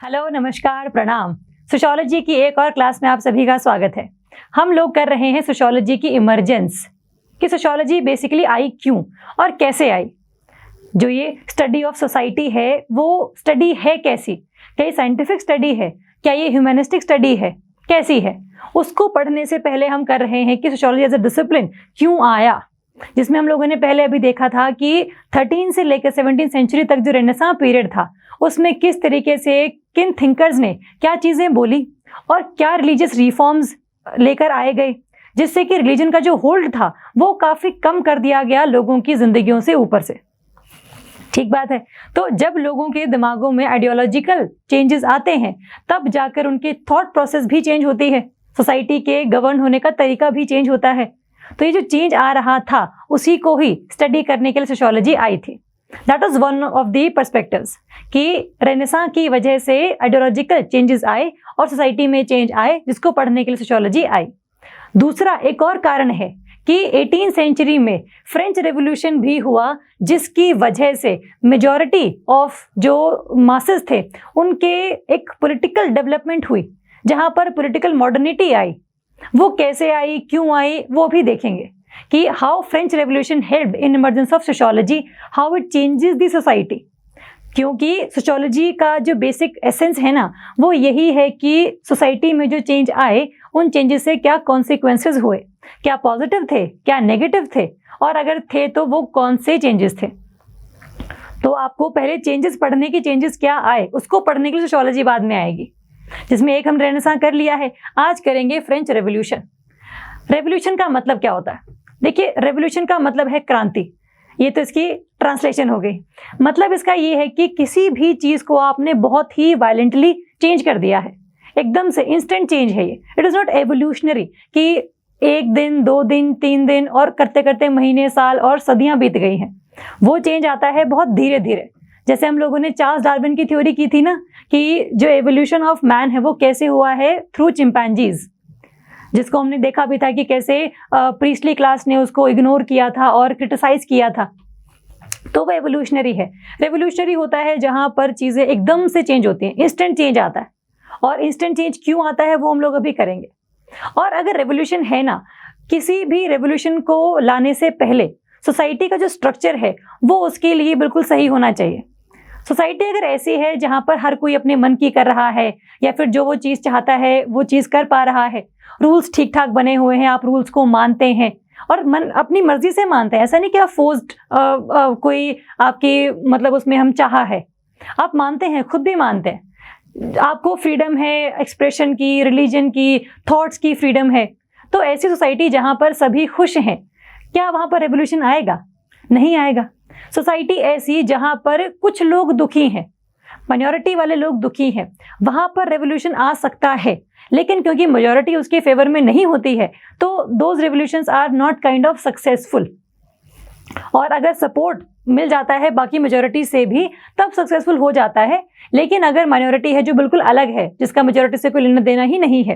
Hello, नमस्कार, प्रणाम। Sociology की एक और क्लास में आप सभी का स्वागत है। हम लोग कर रहे हैं सोशियोलॉजी की इमर्जेंस कि सोशियोलॉजी बेसिकली आई क्यों और कैसे आई। जो ये स्टडी ऑफ सोसाइटी है वो स्टडी है कैसी, क्या ये साइंटिफिक स्टडी है, क्या ये ह्यूमैनिस्टिक स्टडी है, कैसी है, उसको पढ़ने से पहले हम कर रहे हैं कि सोशियोलॉजी एज अ डिसिप्लिन क्यों आया, जिसमें हम लोगों ने पहले अभी देखा था कि 13 से लेकर 17 सेंचुरी तक जो रेनेसां पीरियड था उसमें किस तरीके से किन थिंकर्स ने क्या चीज़ें बोली और क्या रिलीजियस रिफॉर्म्स लेकर आए गए, जिससे कि रिलीजन का जो होल्ड था वो काफ़ी कम कर दिया गया लोगों की ज़िंदगियों से ऊपर से। ठीक बात है। तो जब लोगों के दिमागों में आइडियोलॉजिकल चेंजेस आते हैं तब जाकर उनकी थॉट प्रोसेस भी चेंज होती है, सोसाइटी के गवर्न होने का तरीका भी चेंज होता है। तो ये जो चेंज आ रहा था उसी को ही स्टडी करने के लिए सोशियोलॉजी आई थी। That was one of the perspectives कि रेनेसां की वजह से आइडियोलॉजिकल चेंजेस आए और सोसाइटी में चेंज आए, जिसको पढ़ने के लिए सोशियोलॉजी आई। दूसरा एक और कारण है कि 18 सेंचुरी में फ्रेंच रेवोल्यूशन भी हुआ, जिसकी वजह से मेजॉरिटी ऑफ जो मासेस थे उनके एक पॉलिटिकल डेवलपमेंट हुई, जहां पर पॉलिटिकल मॉडर्निटी आई। वो कैसे आई, क्यों आई, वो भी देखेंगे कि how French revolution helped in emergence of sociology, how it changes the society. क्योंकि सोशियोलॉजी का जो बेसिक एसेंस है ना, वो यही है कि सोसाइटी में जो चेंज आए उन चेंजेस से क्या कॉन्सिक्वेंसेस हुए, क्या पॉजिटिव थे, क्या नेगेटिव थे, और अगर थे तो वो कौन से चेंजेस थे। तो आपको पहले चेंजेस पढ़ने की, चेंजेस क्या आए उसको पढ़ने के लिए सोशियोलॉजी बाद में आएगी, जिसमें एक हम रेनेसां कर लिया है, आज करेंगे फ्रेंच रेवोल्यूशन। रेवोल्यूशन का मतलब क्या होता है? देखिए, रेवोल्यूशन का मतलब है क्रांति। ये तो इसकी ट्रांसलेशन हो गई। मतलब इसका ये है कि किसी भी चीज को आपने बहुत ही वायलेंटली चेंज कर दिया है, एकदम से इंस्टेंट चेंज है ये। इट इज नॉट एवोल्यूशनरी कि एक दिन, 2 दिन, 3 दिन और करते करते महीने, साल और सदियां बीत गई हैं। वो चेंज आता है बहुत धीरे धीरे। जैसे हम लोगों ने चार्ल्स डार्विन की थ्योरी की थी ना, कि जो एवोल्यूशन ऑफ मैन है वो कैसे हुआ है, थ्रू चिंपैंजीज, जिसको हमने देखा भी था कि कैसे प्रीस्टली क्लास ने उसको इग्नोर किया था और क्रिटिसाइज किया था। तो वो एवोल्यूशनरी है। रेवोल्यूशनरी होता है जहां पर चीजें एकदम से चेंज होती हैं, इंस्टेंट चेंज आता है। और इंस्टेंट चेंज क्यों आता है वो हम लोग अभी करेंगे। और अगर रेवोल्यूशन है ना, किसी भी रेवोल्यूशन को लाने से पहले सोसाइटी का जो स्ट्रक्चर है वो उसके लिए बिल्कुल सही होना चाहिए। सोसाइटी अगर ऐसी है जहां पर हर कोई अपने मन की कर रहा है, या फिर जो वो चीज़ चाहता है वो चीज़ कर पा रहा है, रूल्स ठीक ठाक बने हुए हैं, आप रूल्स को मानते हैं और मन अपनी मर्जी से मानते हैं, ऐसा नहीं कि आप फोर्स्ड कोई आपकी मतलब उसमें हम चाहा है, आप मानते हैं, खुद भी मानते हैं, आपको फ्रीडम है एक्सप्रेशन की, रिलीजन की, थॉट्स की फ्रीडम है। तो ऐसी सोसाइटी जहां पर सभी खुश हैं, क्या वहां पर रेवोल्यूशन आएगा? नहीं आएगा। सोसाइटी ऐसी जहां पर कुछ लोग दुखी हैं, माइनॉरिटी वाले लोग दुखी हैं, वहां पर रेवोल्यूशन आ सकता है। लेकिन क्योंकि मेजॉरिटी उसके फेवर में नहीं होती है तो those revolutions are not kind of successful. और अगर सपोर्ट मिल जाता है बाकी मेजॉरिटी से भी तब सक्सेसफुल हो जाता है। लेकिन अगर माइनॉरिटी है जो बिल्कुल अलग है, जिसका मेजॉरिटी से कोई लेना देना ही नहीं है,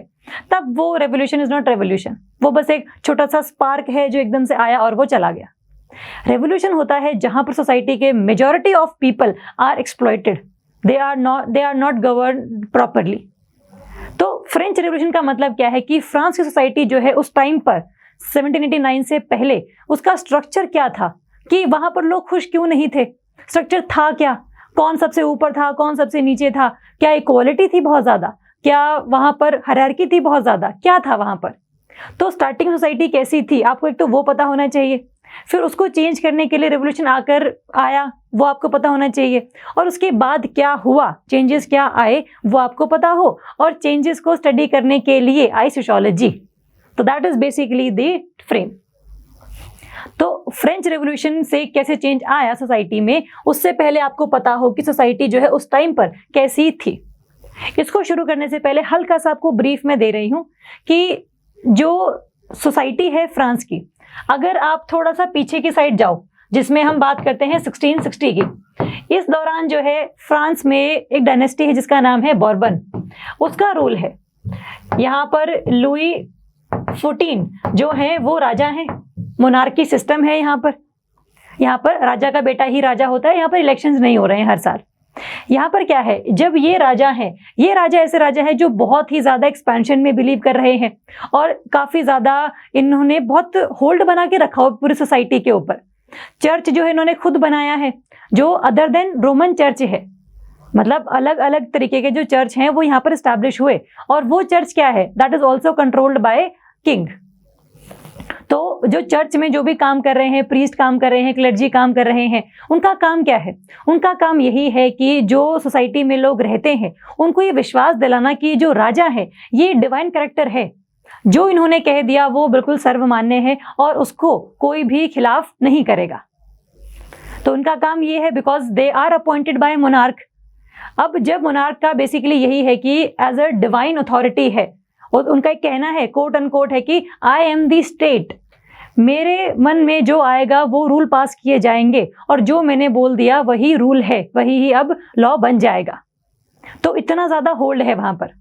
तब वो रेवोल्यूशन इज नॉट रेवोल्यूशन, वो बस एक छोटा सा स्पार्क है जो एकदम से आया और वो चला गया। रेवोल्यूशन होता है जहां पर सोसाइटी के majority of people are exploited, they are not govern properly. तो फ्रेंच रेवोल्यूशन का मतलब क्या है कि फ्रांस की सोसाइटी जो है उस टाइम पर 1789 से पहले उसका स्ट्रक्चर क्या था, कि वहां पर लोग खुश क्यों नहीं थे, स्ट्रक्चर था क्या, कौन सबसे ऊपर था, कौन सबसे नीचे था, क्या इक्वालिटी थी बहुत ज्यादा, क्या वहां पर हायरार्की थी बहुत ज्यादा, क्या था वहां पर। तो स्टार्टिंग सोसाइटी कैसी थी आपको एक तो वो पता होना चाहिए, फिर उसको चेंज करने के लिए रेवोल्यूशन आकर आया वो आपको पता होना चाहिए, और उसके बाद क्या हुआ, चेंजेस क्या आए वो आपको पता हो, और चेंजेस को स्टडी करने के लिए आई सोशियोलॉजी। तो that is basically the frame. तो फ्रेंच रेवोल्यूशन से कैसे चेंज आया सोसाइटी में, उससे पहले आपको पता हो कि सोसाइटी जो है उस टाइम पर कैसी थी। इसको शुरू करने से पहले हल्का सा आपको ब्रीफ में दे रही हूं कि जो सोसाइटी है फ्रांस की, अगर आप थोड़ा सा पीछे की साइड जाओ, जिसमें हम बात करते हैं 1660 की, इस दौरान जो है फ्रांस में एक डायनेस्टी है जिसका नाम है बॉर्बन, उसका रूल है। यहाँ पर लुई 14 जो है वो राजा हैं, मोनार्की सिस्टम है यहाँ पर राजा का बेटा ही राजा होता है, यहाँ पर इलेक्शंस नहीं हो रहे हैं हर साल। यहाँ पर क्या है, जब ये राजा हैं, ये राजा ऐसे राजा है जो बहुत ही ज्यादा एक्सपेंशन में बिलीव कर रहे हैं और काफी ज्यादा इन्होंने बहुत होल्ड बना के रखा हो पूरी सोसाइटी के ऊपर। चर्च जो है इन्होंने खुद बनाया है, जो अदर देन रोमन चर्च है, मतलब अलग अलग तरीके के जो चर्च हैं वो यहाँ पर स्टैब्लिश हुए, और वो चर्च क्या है, that is also controlled by king. तो जो चर्च में जो भी काम कर रहे हैं, प्रीस्ट काम कर रहे हैं, क्लर्जी काम कर रहे हैं, उनका काम क्या है, उनका काम यही है कि जो सोसाइटी में लोग रहते हैं उनको ये विश्वास दिलाना कि जो राजा है ये डिवाइन कैरेक्टर है, जो इन्होंने कह दिया वो बिल्कुल सर्वमान्य है और उसको कोई भी खिलाफ नहीं करेगा। तो उनका काम ये है, because they are appointed by monarch. अब जब मोनार्क का बेसिकली यही है कि एज अ डिवाइन अथॉरिटी है, और उनका एक कहना है कोट अनकोट है कि आई एम दी स्टेट, मेरे मन में जो आएगा वो रूल पास किए जाएंगे और जो मैंने बोल दिया वही रूल है, वही ही अब लॉ बन जाएगा। तो इतना ज्यादा होल्ड है वहां पर।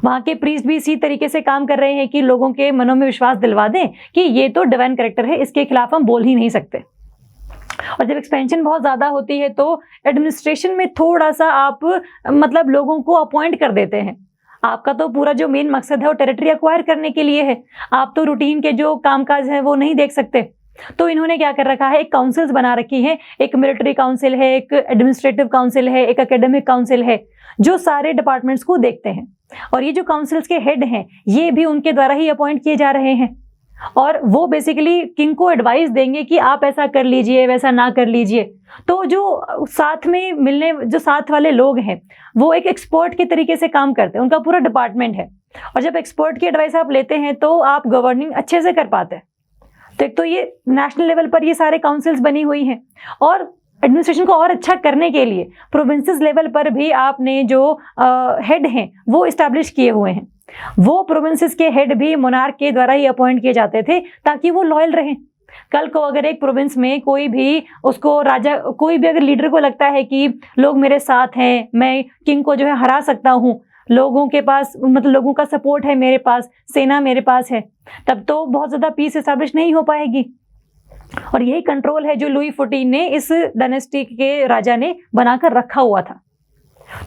वहां के प्रीस्ट भी इसी तरीके से काम कर रहे हैं कि लोगों के मनों में विश्वास दिलवा दें कि ये तो डिवाइन कैरेक्टर है, इसके खिलाफ हम बोल ही नहीं सकते। और जब एक्सपेंशन बहुत ज्यादा होती है तो एडमिनिस्ट्रेशन में थोड़ा सा आप मतलब लोगों को अपॉइंट कर देते हैं। आपका तो पूरा जो मेन मकसद है वो टेरिटरी एक्वायर करने के लिए है, आप तो रूटीन के जो कामकाज है वो नहीं देख सकते। तो इन्होंने क्या कर रखा है, एक काउंसिल्स बना रखी है, एक मिलिट्री काउंसिल है, एक एडमिनिस्ट्रेटिव काउंसिल है, एक एकेडमिक काउंसिल है, जो सारे डिपार्टमेंट्स को देखते हैं। और ये जो काउंसिल्स के हेड हैं ये भी उनके द्वारा ही अपॉइंट किए जा रहे हैं, और वो बेसिकली किंग को एडवाइस देंगे कि आप ऐसा कर लीजिए, वैसा ना कर लीजिए। तो जो साथ में मिलने जो साथ वाले लोग हैं वो एक एक्सपर्ट के तरीके से काम करते हैं, उनका पूरा डिपार्टमेंट है, और जब एक्सपर्ट की एडवाइस आप लेते हैं तो आप गवर्निंग अच्छे से कर पाते हैं। तो एक तो ये नेशनल लेवल पर ये सारे काउंसिल्स बनी हुई हैं, और एडमिनिस्ट्रेशन को और अच्छा करने के लिए प्रोविंसेस लेवल पर भी आपने जो हेड हैं वो इस्टेब्लिश किए हुए हैं। वो प्रोविंसेस के हेड भी मोनार्क के द्वारा ही अपॉइंट किए जाते थे ताकि वो लॉयल रहें। कल को अगर एक प्रोविंस में कोई भी उसको राजा, कोई भी अगर लीडर को लगता है कि लोग मेरे साथ हैं, मैं किंग को जो है हरा सकता हूँ, लोगों के पास मतलब लोगों का सपोर्ट है मेरे पास, सेना मेरे पास है, तब तो बहुत ज़्यादा पीस एस्टैब्लिश नहीं हो पाएगी। और यही कंट्रोल है जो लुई 14 ने इस डायनेस्टी के राजा ने बनाकर रखा हुआ था।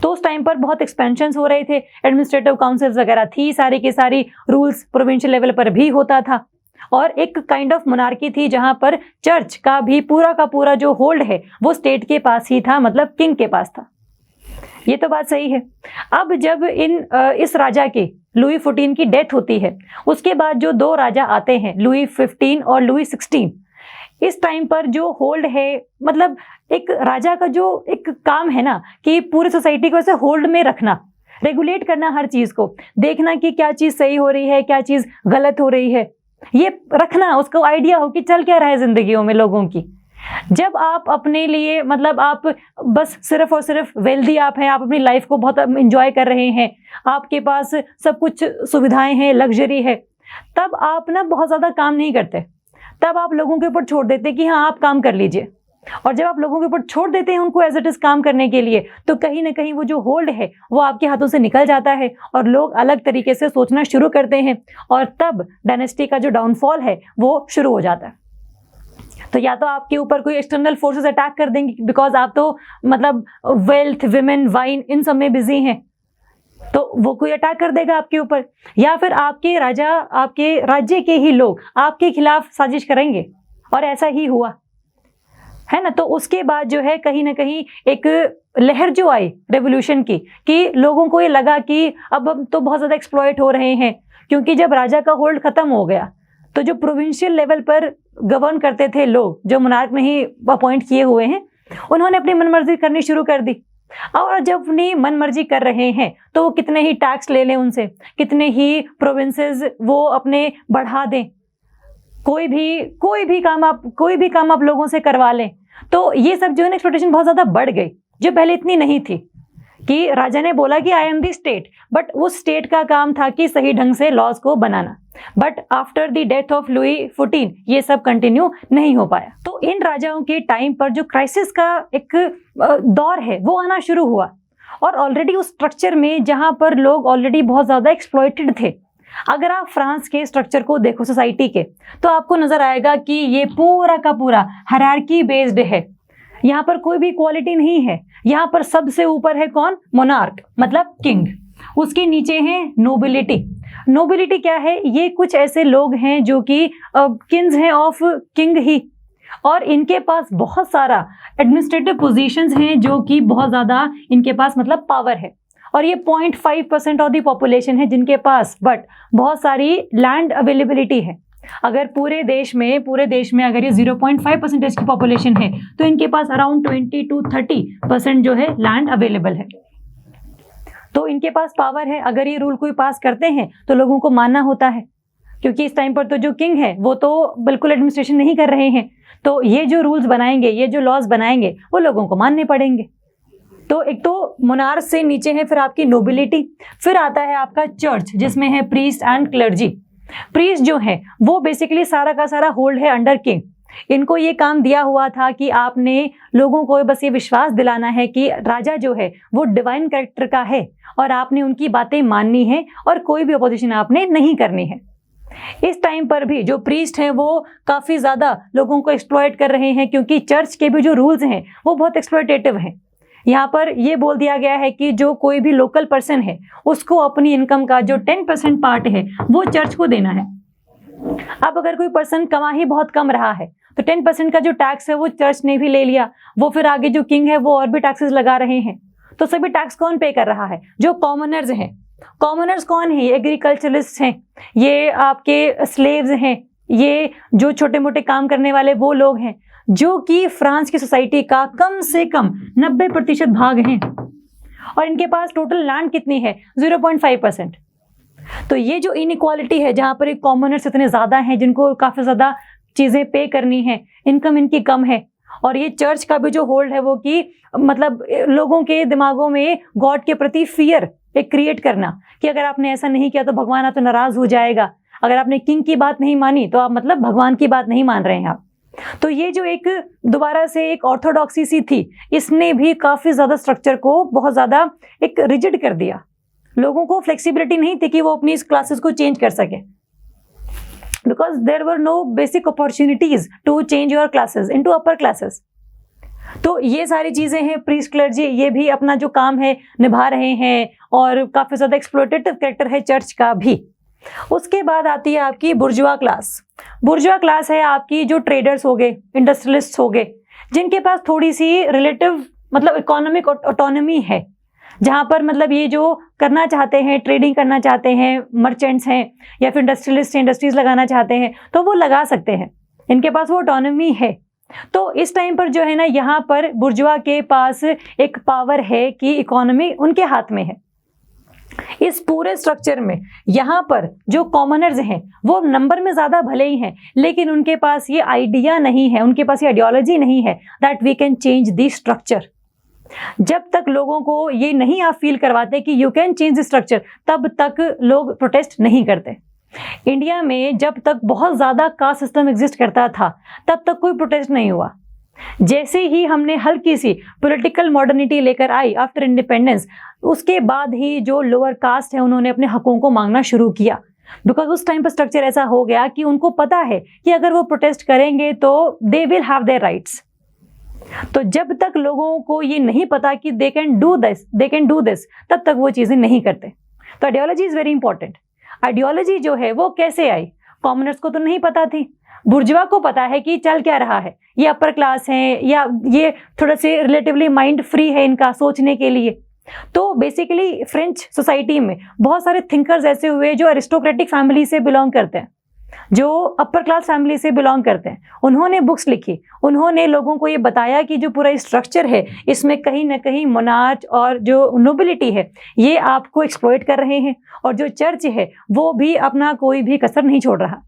तो उस टाइम पर बहुत एक्सपेंशंस हो रहे थे, एडमिनिस्ट्रेटिव काउंसिल्स वगैरह थी, सारी की सारी रूल्स प्रोविंशियल लेवल पर भी होता था, और एक काइंड ऑफ मोनार्की थी जहां पर चर्च का भी पूरा का पूरा जो होल्ड है वो स्टेट के पास ही था, मतलब किंग के पास था। ये तो बात सही है। अब जब इस राजा के लुई 14 की डेथ होती है, उसके बाद जो दो राजा आते हैं, लुई 15 और लुई 16, इस टाइम पर जो होल्ड है, मतलब एक राजा का जो एक काम है ना कि पूरी सोसाइटी को ऐसे होल्ड में रखना, रेगुलेट करना, हर चीज को देखना कि क्या चीज सही हो रही है, क्या चीज गलत हो रही है, ये रखना, उसको आइडिया हो कि चल क्या रहा है जिंदगियों में लोगों की। जब आप अपने लिए मतलब आप बस सिर्फ और सिर्फ वेल्दी आप हैं, आप अपनी लाइफ को बहुत एंजॉय कर रहे हैं, आपके पास सब कुछ सुविधाएं हैं, लग्जरी है, तब आप ना बहुत ज्यादा काम नहीं करते, तब आप लोगों के ऊपर छोड़ देते कि हाँ आप काम कर लीजिए। और जब आप लोगों के ऊपर छोड़ देते हैं उनको एज इट इज काम करने के लिए, तो कहीं ना कहीं वो जो होल्ड है वो आपके हाथों से निकल जाता है और लोग अलग तरीके से सोचना शुरू करते हैं, और तब डायनेस्टी का जो डाउनफॉल है वो शुरू हो जाता है। तो या तो आपके ऊपर कोई एक्सटर्नल फोर्सेस अटैक कर देंगे, बिकॉज आप तो मतलब वेल्थ, विमेन, वाइन, इन सब में बिजी हैं, तो वो कोई अटैक कर देगा आपके ऊपर, या फिर आपके राजा, आपके राज्य के ही लोग आपके खिलाफ साजिश करेंगे, और ऐसा ही हुआ है ना। तो उसके बाद जो है कहीं ना कहीं एक लहर जो आई रेवोल्यूशन की, कि लोगों को ये लगा कि अब हम तो बहुत ज्यादा एक्सप्लॉइट हो रहे हैं, क्योंकि जब राजा का होल्ड खत्म हो गया तो जो प्रोविंशियल लेवल पर गवर्न करते थे लोग, जो मोनार्क में ही अपॉइंट किए हुए हैं, उन्होंने अपनी मनमर्जी करनी शुरू कर दी। और जब अपनी मनमर्जी कर रहे हैं तो वो कितने ही टैक्स ले लें उनसे, कितने ही प्रोविंसेस वो अपने बढ़ा दें, कोई भी काम आप लोगों से करवा लें। तो ये सब जो है एक्सपेक्टेशन बहुत ज्यादा बढ़ गई, जो पहले इतनी नहीं थी, कि राजा ने बोला कि I am the state, but उस स्टेट का काम था कि सही ढंग से लॉज को बनाना। But after the death of Louis 14 ये सब कंटिन्यू नहीं हो पाया। तो इन राजाओं के टाइम पर जो क्राइसिस का एक दौर है वो आना शुरू हुआ, और ऑलरेडी उस स्ट्रक्चर में जहां पर लोग ऑलरेडी बहुत ज्यादा एक्सप्लॉइटेड थे। अगर आप फ्रांस के स्ट्रक्चर को देखो सोसाइटी के, तो आपको नजर आएगा कि ये पूरा का पूरा हायरार्की बेस्ड है। यहाँ पर कोई भी इक्वालिटी नहीं है। यहाँ पर सबसे ऊपर है कौन? मोनार्क, मतलब किंग। उसके नीचे है नोबिलिटी। नोबिलिटी क्या है? ये कुछ ऐसे लोग हैं जो कि किंग्स हैं ऑफ किंग ही, और इनके पास बहुत सारा एडमिनिस्ट्रेटिव पोजीशंस हैं जो कि बहुत ज़्यादा इनके पास मतलब पावर है। और ये 0.5% ऑफ द पॉपुलेशन है जिनके पास बट बहुत सारी लैंड अवेलेबिलिटी है। अगर पूरे देश में अगर ये 0.5% की पॉपुलेशन है तो इनके पास अराउंड 20 to 30% जो है लैंड अवेलेबल है। तो इनके पास पावर है। अगर ये रूल कोई पास करते हैं तो लोगों को मानना होता है, क्योंकि इस टाइम पर तो जो किंग है वो तो बिल्कुल एडमिनिस्ट्रेशन नहीं कर रहे हैं, तो ये जो रूल्स बनाएंगे, ये जो लॉज बनाएंगे वो लोगों को मानने पड़ेंगे। तो एक तो मोनार्क से नीचे है फिर आपकी नोबिलिटी, फिर आता है आपका चर्च जिसमें है प्रीस्ट एंड क्लर्जी। प्रीस्ट जो है वो बेसिकली सारा का सारा होल्ड है अंडर किंग। इनको ये काम दिया हुआ था कि आपने लोगों को बस ये विश्वास दिलाना है कि राजा जो है वो डिवाइन कैरेक्टर का है और आपने उनकी बातें माननी है और कोई भी अपोजिशन आपने नहीं करनी है। इस टाइम पर भी जो प्रीस्ट हैं वो काफ़ी ज़्यादा लोगों को एक्सप्लॉइट कर रहे हैं, क्योंकि चर्च के भी जो रूल्स हैं वो बहुत एक्सप्लॉइटेटिव हैं। यहाँ पर ये बोल दिया गया है कि जो कोई भी लोकल पर्सन है उसको अपनी इनकम का जो 10% पार्ट है वो चर्च को देना है। अब अगर कोई पर्सन कमा ही बहुत कम रहा है तो 10% का जो टैक्स है वो चर्च ने भी ले लिया, वो फिर आगे जो किंग है वो और भी टैक्सेस लगा रहे हैं। तो सभी टैक्स कौन पे कर रहा है? जो कॉमनर्स हैं। कॉमनर्स कौन है? ये एग्रीकल्चरिस्ट हैं, ये आपके स्लेव्स हैं, ये जो छोटे मोटे काम करने वाले वो लोग हैं, जो कि फ्रांस की सोसाइटी का कम से कम 90% भाग हैं। और इनके पास टोटल लैंड कितनी है? 0.5%। तो ये जो इनइक्वालिटी है, जहाँ पर एक कॉमनर्स इतने ज़्यादा हैं जिनको काफ़ी ज़्यादा चीज़ें पे करनी है, इनकम इनकी कम है, और ये चर्च का भी जो होल्ड है वो कि मतलब लोगों के दिमागों में गॉड के प्रति फियर एक क्रिएट करना कि अगर आपने ऐसा नहीं किया तो भगवान आप तो नाराज़ हो जाएगा, अगर आपने किंग की बात नहीं मानी तो आप मतलब भगवान की बात नहीं मान रहे हैं आप। तो ये जो एक दोबारा से एक ऑर्थोडॉक्सी सी थी, इसने भी काफ़ी ज़्यादा स्ट्रक्चर को बहुत ज़्यादा एक रिजिड कर दिया। लोगों को फ्लेक्सिबिलिटी नहीं थी कि वो अपनी इस क्लासेस को चेंज कर सके, because there were no basic opportunities to change your classes into upper classes. तो ये सारी चीज़ें हैं। प्रीस्ट क्लर्जी ये भी अपना जो काम है निभा रहे हैं, और काफ़ी ज़्यादा एक्सप्लॉइटेटिव कैरेक्टर है चर्च का भी। उसके बाद आती है आपकी बुर्जुआ क्लास। बुर्जुआ क्लास है आपकी जो ट्रेडर्स हो गए, इंडस्ट्रियलिस्ट हो गए, जिनके पास थोड़ी सी रिलेटिव मतलब इकोनॉमिक ऑटोनॉमी है, जहाँ पर मतलब ये जो करना चाहते हैं, ट्रेडिंग करना चाहते हैं, मर्चेंट्स हैं या फिर इंडस्ट्रियलिस्ट इंडस्ट्रीज लगाना चाहते हैं तो वो लगा सकते हैं, इनके पास वो ऑटोनॉमी है। तो इस टाइम पर जो है ना, यहाँ पर बुर्जुआ के पास एक पावर है कि इकोनॉमी उनके हाथ में है। इस पूरे स्ट्रक्चर में यहाँ पर जो कॉमनर्स हैं वो नंबर में ज़्यादा भले ही हैं, लेकिन उनके पास ये आइडिया नहीं है, उनके पास ये आइडियोलॉजी नहीं है that we can change the structure. जब तक लोगों को ये नहीं आप फील करवाते कि you can change the structure, तब तक लोग प्रोटेस्ट नहीं करते। इंडिया में जब तक बहुत ज़्यादा कास्ट सिस्टम एग्जिस्ट करता था तब तक कोई प्रोटेस्ट नहीं हुआ। जैसे ही हमने हल्की सी पॉलिटिकल मॉडर्निटी लेकर आई आफ्टर इंडिपेंडेंस, उसके बाद ही जो लोअर कास्ट है उन्होंने अपने हकों को मांगना शुरू किया, बिकॉज उस टाइम पर स्ट्रक्चर ऐसा हो गया कि उनको पता है कि अगर वो प्रोटेस्ट करेंगे तो they will have their rights. तो जब तक लोगों को ये नहीं पता कि दे कैन डू दिस, तब तक वो चीज़ें नहीं करते। तो ideology is very important. Ideology जो है वो कैसे आई? कॉमनर्स को तो नहीं पता थी, बुर्जुआ को पता है कि चल क्या रहा है, ये अपर क्लास है या ये थोड़ा से रिलेटिवली माइंड फ्री है इनका सोचने के लिए। तो बेसिकली फ्रेंच सोसाइटी में बहुत सारे थिंकर्स ऐसे हुए जो अरिस्टोक्रेटिक फैमिली से बिलोंग करते हैं, जो अपर क्लास फैमिली से बिलोंग करते हैं। उन्होंने बुक्स लिखी, उन्होंने लोगों को ये बताया कि जो पूरा स्ट्रक्चर है इसमें कहीं ना कहीं मोनार्च और जो नोबिलिटी है ये आपको एक्सप्लॉइट कर रहे हैं, और जो चर्च है वो भी अपना कोई भी कसर नहीं छोड़ रहा।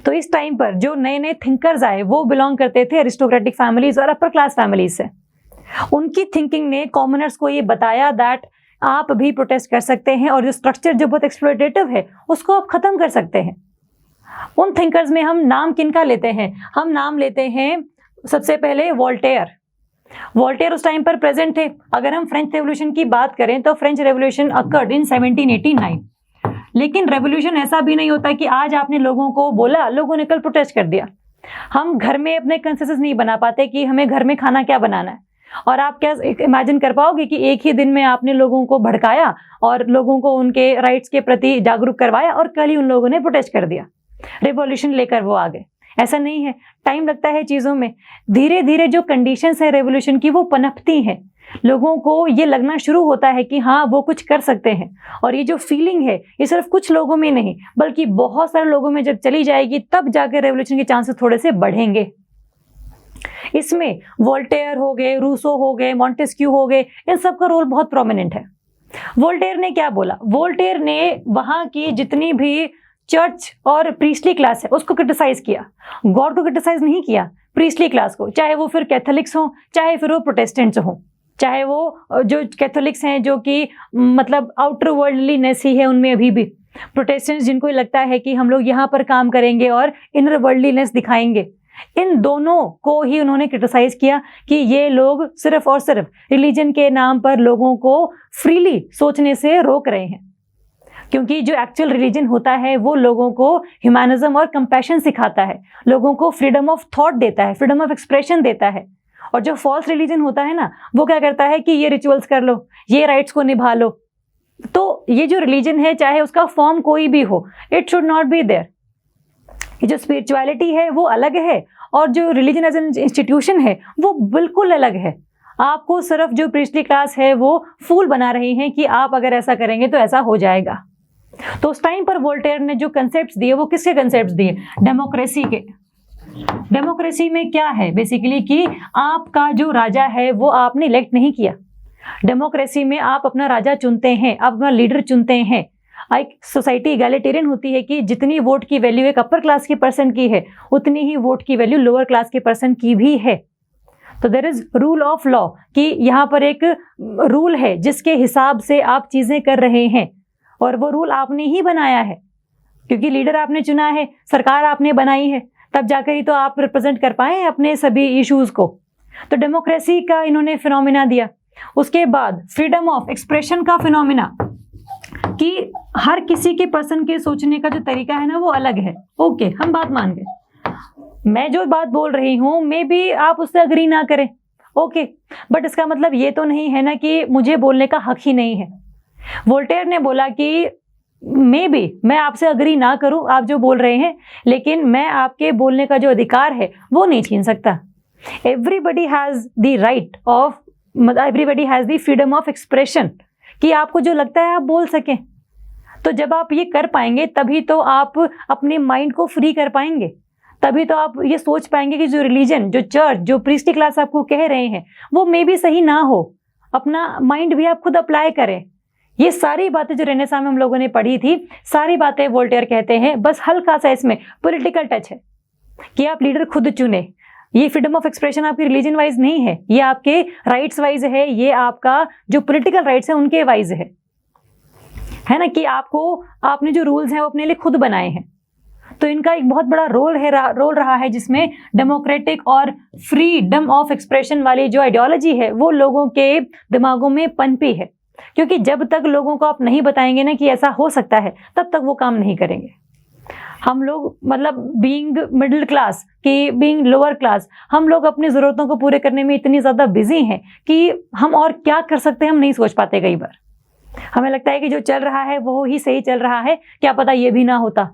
तो इस टाइम पर जो नए नए थिंकर्स आए वो बिलोंग करते थे अरिस्टोक्रेटिक फैमिलीज और अपर क्लास फैमिलीज से। उनकी थिंकिंग ने कॉमनर्स को ये बताया दैट आप भी प्रोटेस्ट कर सकते हैं और जो स्ट्रक्चर जो बहुत एक्सप्लॉइटेटिव है उसको आप खत्म कर सकते हैं। उन थिंकर्स में हम नाम किनका लेते हैं? हम नाम लेते हैं सबसे पहले वोल्टेयर उस टाइम पर प्रेजेंट थे। अगर हम फ्रेंच रेवोल्यूशन की बात करें तो फ्रेंच रेवोल्यूशन अकर्ड इन 1789, लेकिन रेवोल्यूशन ऐसा भी नहीं होता कि आज आपने लोगों को बोला, लोगों ने कल प्रोटेस्ट कर दिया। हम घर में अपने कंसेंसस नहीं बना पाते कि हमें घर में खाना क्या बनाना है। और आप क्या इमेजिन कर पाओगे कि एक ही दिन में आपने लोगों को भड़काया और लोगों को उनके राइट्स के प्रति जागरूक करवाया और कल ही उन लोगों ने प्रोटेस्ट कर दिया, रेवोल्यूशन लेकर वो आ गए? ऐसा नहीं है, टाइम लगता है चीज़ों में। धीरे धीरे जो कंडीशंस है रेवोल्यूशन की वो पनपती हैं, लोगों को ये लगना शुरू होता है कि हाँ वो कुछ कर सकते हैं। और ये जो फीलिंग है ये सिर्फ कुछ लोगों में नहीं बल्कि बहुत सारे लोगों में जब चली जाएगी तब जाकर रेवोल्यूशन के चांसेस थोड़े से बढ़ेंगे। इसमें वोल्टेयर हो गए, रूसो हो गए, मॉन्टेस्क्यू हो गए, इन सब का रोल बहुत प्रोमिनेंट है। वोल्टेयर ने क्या बोला? वोल्टेयर ने वहां की जितनी भी चर्च और प्रीस्टली क्लास है उसको क्रिटिसाइज किया, गॉड को क्रिटिसाइज नहीं किया, प्रीस्टली क्लास को, चाहे वो फिर कैथोलिक्स हो चाहे फिर वो प्रोटेस्टेंट्स हो, चाहे वो जो कैथोलिक्स हैं जो कि मतलब आउटर वर्ल्डलीनेस ही है उनमें अभी भी, प्रोटेस्टेंट्स जिनको लगता है कि हम लोग यहाँ पर काम करेंगे और इनर वर्ल्डलीनेस दिखाएंगे, इन दोनों को ही उन्होंने क्रिटिसाइज किया कि ये लोग सिर्फ और सिर्फ रिलीजन के नाम पर लोगों को फ्रीली सोचने से रोक रहे हैं। क्योंकि जो एक्चुअल रिलीजन होता है वो लोगों को ह्यूमैनिज्म और कंपैशन सिखाता है, लोगों को फ्रीडम ऑफ थॉट देता है, फ्रीडम ऑफ एक्सप्रेशन देता है। और जो फॉल्स रिलीजन होता है ना वो क्या करता है कि ये रिचुअल्स कर लो, ये राइट्स को निभा लो। तो ये जो रिलीजन है चाहे उसका फॉर्म कोई भी हो, it should not be there. ये जो स्पिरिचुअलिटी है वो अलग है और जो रिलीजन एज एन इंस्टीट्यूशन है वो बिल्कुल अलग है। आपको सिर्फ जो प्रीस्टली क्लास है वो फूल बना रही हैं कि आप अगर ऐसा करेंगे तो ऐसा हो जाएगा। तो उस टाइम पर वोल्टेयर ने जो कंसेप्ट्स दिए वो किसके कंसेप्ट्स दिए? डेमोक्रेसी के। डेमोक्रेसी में क्या है बेसिकली कि आपका जो राजा है वो आपने इलेक्ट नहीं किया। डेमोक्रेसी में आप अपना राजा चुनते हैं, आप अपना लीडर चुनते हैं। एक सोसाइटी इगैलिटेरियन होती है कि जितनी वोट की वैल्यू एक अपर क्लास के पर्सन की है उतनी ही वोट की वैल्यू लोअर क्लास के पर्सन की भी है। तो there is rule of law कि यहाँ पर एक रूल है जिसके हिसाब से आप चीजें कर रहे हैं और वो रूल आपने ही बनाया है क्योंकि लीडर आपने चुना है, सरकार आपने बनाई है, तब जाकर ही तो आप रिप्रेजेंट कर पाए अपने सभी इश्यूज को। तो डेमोक्रेसी का इन्होंने फिनोमिना दिया। उसके बाद फ्रीडम ऑफ एक्सप्रेशन का फिनोमिना कि हर किसी के पर्सन के सोचने का जो तरीका है ना वो अलग है। ओके, हम बात मान गए, मैं जो बात बोल रही हूँ मे बी आप उससे अग्री ना करें, ओके, बट इसका मतलब ये तो नहीं है ना कि मुझे बोलने का हक ही नहीं है। वोल्टेयर ने बोला कि मे बी मैं आपसे अग्री ना करूं आप जो बोल रहे हैं, लेकिन मैं आपके बोलने का जो अधिकार है वो नहीं छीन सकता। Everybody has the right of, everybody has the freedom of expression कि आपको जो लगता है आप बोल सकें। तो जब आप ये कर पाएंगे तभी तो आप अपने माइंड को फ्री कर पाएंगे, तभी तो आप ये सोच पाएंगे कि जो रिलीजन, जो चर्च, जो प्रीस्टली क्लास आपको कह रहे हैं वो मे भी सही ना हो। अपना माइंड भी आप खुद अप्लाई करें। ये सारी बातें जो रेनेसां में हम लोगों ने पढ़ी थी, सारी बातें वोल्टेयर कहते हैं, बस हल्का सा इसमें पॉलिटिकल टच है कि आप लीडर खुद चुने। ये फ्रीडम ऑफ एक्सप्रेशन आपकी रिलीजन वाइज नहीं है, ये आपके राइट्स वाइज है, ये आपका जो पॉलिटिकल राइट्स है उनके वाइज है ना, कि आपने जो रूल्स हैं वो अपने लिए खुद बनाए हैं। तो इनका एक बहुत बड़ा रोल रहा है जिसमें डेमोक्रेटिक और फ्रीडम ऑफ एक्सप्रेशन वाली जो आइडियोलॉजी है वो लोगों के दिमागों में पनपी है। क्योंकि जब तक लोगों को आप नहीं बताएंगे ना कि ऐसा हो सकता है तब तक वो काम नहीं करेंगे। हम लोग मतलब बीइंग मिडिल क्लास कि बीइंग लोअर क्लास, हम लोग अपनी ज़रूरतों को पूरे करने में इतनी ज़्यादा बिजी हैं कि हम और क्या कर सकते हैं हम नहीं सोच पाते। कई बार हमें लगता है कि जो चल रहा है वो ही सही चल रहा है, क्या पता ये भी ना होता।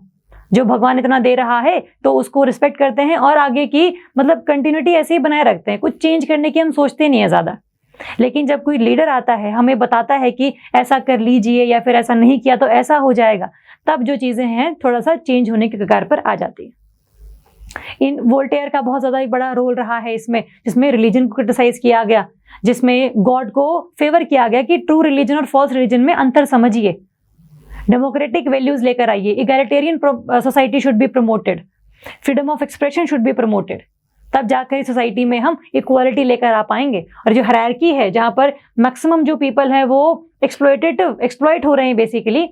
जो भगवान इतना दे रहा है तो उसको रिस्पेक्ट करते हैं और आगे की मतलब कंटिन्यूटी ऐसे ही बनाए रखते हैं, कुछ चेंज करने की हम सोचते नहीं है ज़्यादा। लेकिन जब कोई लीडर आता है हमें बताता है कि ऐसा कर लीजिए या फिर ऐसा नहीं किया तो ऐसा हो जाएगा, तब जो चीज़ें हैं थोड़ा सा चेंज होने के कगार पर आ जाती है। इन वोल्टेयर का बहुत ज़्यादा एक बड़ा रोल रहा है इसमें, जिसमें रिलीजन को क्रिटिसाइज किया गया, जिसमें गॉड को फेवर किया गया कि ट्रू रिलीजन और फॉल्स रिलीजन में अंतर समझिए, डेमोक्रेटिक वैल्यूज लेकर आइए, egalitarian society should be promoted, freedom of expression should be promoted, तब जाकर इस सोसाइटी में हम इक्वालिटी लेकर आ पाएंगे। और जो हायरार्की है जहाँ पर मैक्सिमम जो पीपल है वो एक्सप्लॉइट हो रहे हैं बेसिकली,